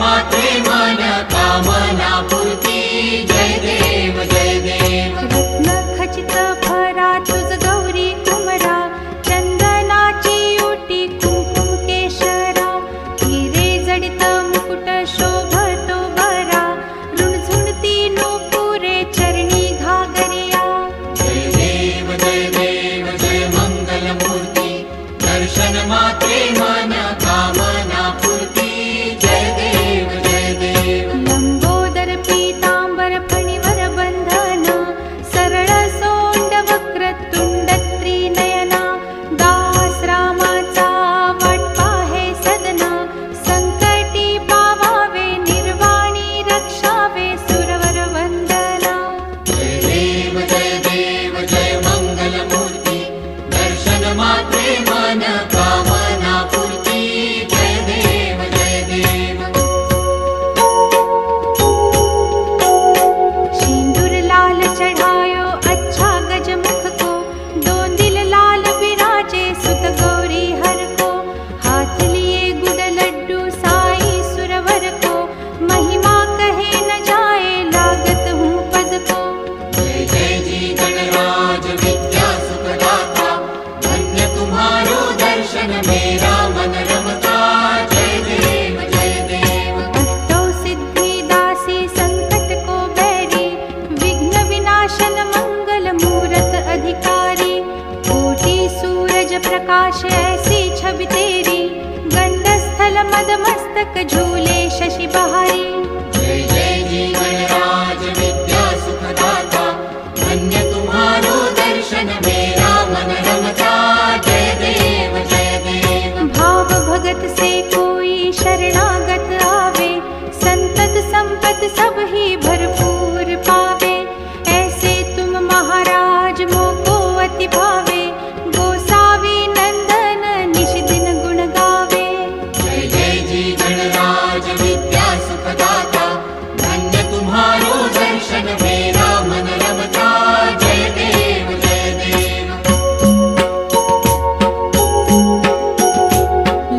मात्रे मन कामना पूर्ती जय देव जय देव। रत्न खचित भरा तुझ गौरी कुमरा चंदनाची उटी कुंकुम केशरा हिरे जडित मुकुट शोभतो बरा रुणझुणती नूपुरे चरणी घागरिया। जय देव जय देव जय मंगल मूर्ती दर्शन मात्रे मन कामना पूर्ती जय देव जय देव। लंबोदर पीतांबर फणिवर बंधन सरळ सोंड वक्र तुंड त्रिनयना दास रामाचा वाट पाहे सदना संकटी पावावे निर्वाणी रक्षावे सुरवर वंदना। जय देव जय मंगल मूर्ती दर्शन मात्रे मन कामना पूर्ती जय देव जय देव। सिंदूर लाल चढ़ायो अच्छा गजमुख को दो दिल लाल विराजे सुत गौरी हर को हाथ लिए गुड़ लड्डू साई सुरवर को महिमा कहे न जाए लागत हूँ पद को। जय जय जी गणराज विद्या सुखदाता धन्य तुम्हारो दर्शन मेरा मन रमता जय देव जय देव। अष्टौ सिद्धि दासी संकट को बैरी विघ्न विनाशन मंगल मूरत अधिकारी कोटि सूरज प्रकाश ऐसी छवि तेरी गंड स्थल मद मस्तक झूले शशि बहारी। जय जय जी गणराज विद्या सुखदाता धन्य तुम्हारो दर्शन मेरा मन रमता जय देव जय देव। भाव भगत से कोई शरणागत आवे संतत संपत सब ही भरपूर पावे ऐसे तुम महाराज मोको अति भावे गोसावी नंदन निश दिन गुण गावे। जय जय जी गणराज विद्या सुखदाता धन्य तुम्हारो दर्शन मेरा मन रमता जय देव जय देव।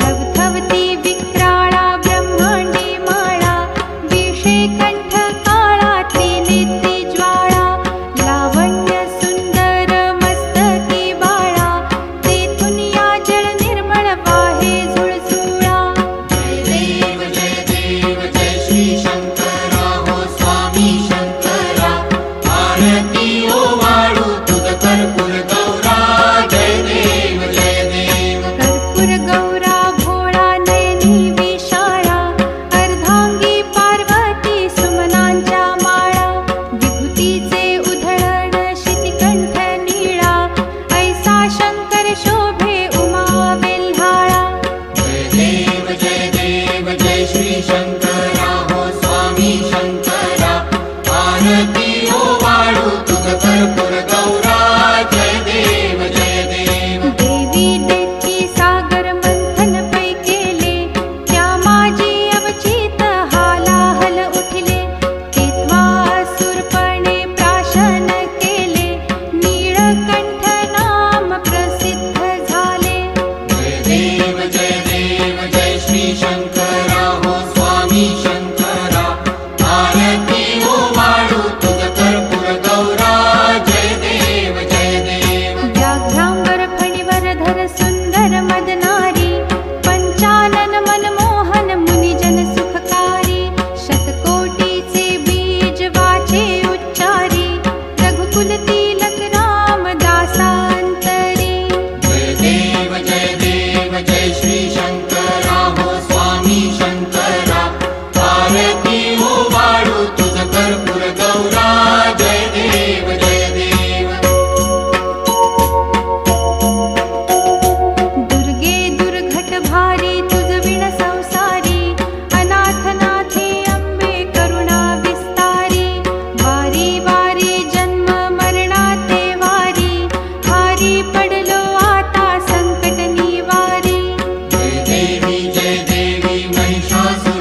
लवथवती विक्राळा ब्रह्मांडी माळा विषे कंठ काळा त्रिनेत्री ज्वाळा लावण्य सुंदर मस्तकी बाळा तेथून या जळ निर्मळ वाहे झुळझुळा। जय देव जय श्री शंकरा हो स्वामी शंकरा आरती ओ वाळू तुझ कर्पूर गौरा जय देव जय देव। कर्पूर गौरा भोळा नयनी विशाळा अर्धांगी पार्वती सुमनांच्या माळा विभूतीचे उधळण शितिकंठ नीळा ऐसा शंकर शोभे उमा वेल्हाळा। जय देव जय श्री शंकरा हो स्वामी शंकरा आरती ओ वाळू तुझ कर्पूर गौरा जय देव जय देव। देवी देती सागर मंथन पै केले त्या माझी अवचित हालाहल उठले तेव्हा असुरपणे प्राशन केले नीळकंठ नाम प्रसिद्ध झाले। जय देव जय श्री शंकरा हो स्वामी शंकरा आरती ओ वाळू तुझ कर्पूर गौरा जय देव जय देव। व्याघ्रांबर फणीवर धर सुंदर मदनारी पंचानन मनमोहन मुनिजन सुखकारी शतकोटीचे बीज वाचे उच्चारी रघुकुल तिलक राम दासांतरी। जय देव जय श्री शंकरा हो स्वामी शंकरा आरती ओ वाळू तुझ कर्पूर गौरा जय देव जय देव। दुर्गे दुर्घट भारी तुझ विण संसारी अनाथनाथे अंबे करुणा विस्तारी वारी वारी जन्म मरणाते वारी हारी पडलो आता संकट निवारी। जय देवी महिषासुर